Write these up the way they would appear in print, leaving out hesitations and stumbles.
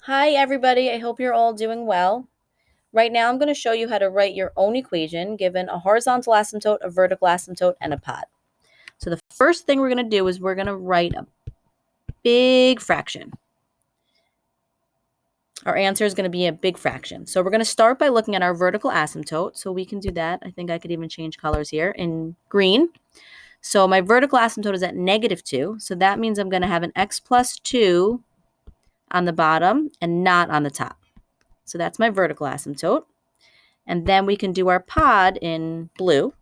Hi, everybody. I hope you're all doing well. Right now, I'm going to show you how to write your own equation given a horizontal asymptote, a vertical asymptote, and a pod. So the first thing we're going to do is we're going to write a big fraction. Our answer is going to be a big fraction. So we're going to start by looking at our vertical asymptote. So we can do that. I think I could even change colors here in green. So my vertical asymptote is at -2. So that means I'm going to have an x plus 2 on the bottom and not on the top. So that's my vertical asymptote. And then we can do our pod in blue.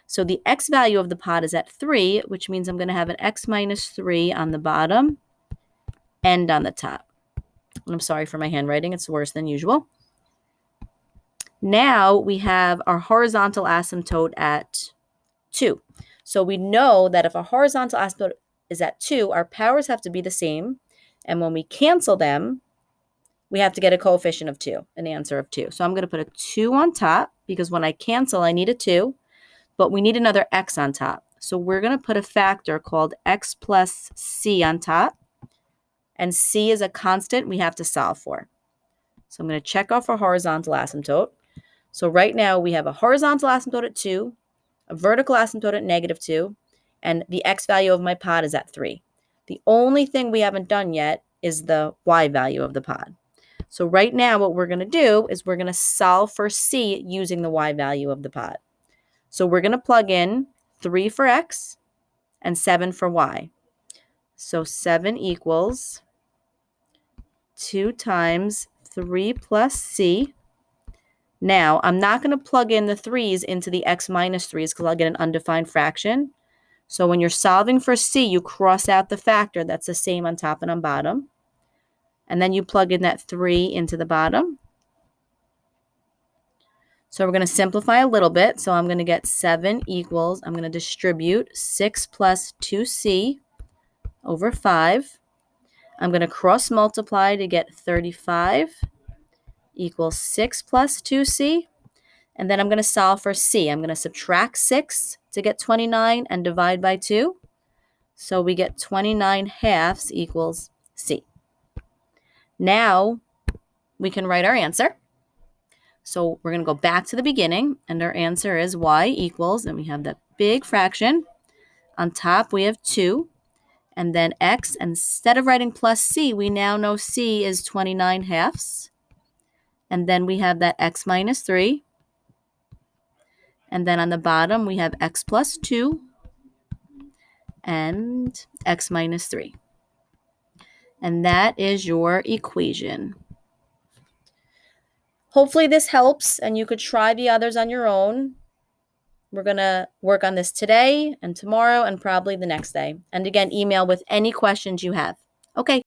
So the x value of the pod is at 3, which means I'm going to have an x minus 3 on the bottom and on the top. And I'm sorry for my handwriting. It's worse than usual. Now we have our horizontal asymptote at 2. So we know that if a horizontal asymptote is at 2, our powers have to be the same. And when we cancel them, we have to get a coefficient of 2, an answer of 2. So I'm going to put a 2 on top because when I cancel, I need a 2. But we need another x on top. So we're going to put a factor called x plus c on top. And c is a constant we have to solve for. So I'm going to check off our horizontal asymptote. So right now we have a horizontal asymptote at 2, a vertical asymptote at -2, and the x value of my pod is at 3. The only thing we haven't done yet is the y value of the pod. So right now what we're going to do is we're going to solve for c using the y value of the pod. So we're going to plug in 3 for x and 7 for y. So 7 equals 2 times 3 plus c. Now, I'm not going to plug in the 3's into the x minus 3's because I'll get an undefined fraction. So when you're solving for c, you cross out the factor that's the same on top and on bottom. And then you plug in that 3 into the bottom. So we're going to simplify a little bit. So I'm going to get 7 equals, I'm going to distribute 6 plus 2c over 5. I'm going to cross multiply to get 35 equals 6 plus 2c. And then I'm going to solve for c. I'm going to subtract 6 to get 29 and divide by 2. So we get 29 halves equals c. Now we can write our answer. So we're going to go back to the beginning, and our answer is y equals, and we have that big fraction. On top, we have 2, and then x. Instead of writing plus c, we now know c is 29 halves. And then we have that x minus 3. And then on the bottom, we have x plus 2 and x minus 3. And that is your equation. Hopefully this helps, and you could try the others on your own. We're going to work on this today and tomorrow and probably the next day. And again, email with any questions you have. Okay.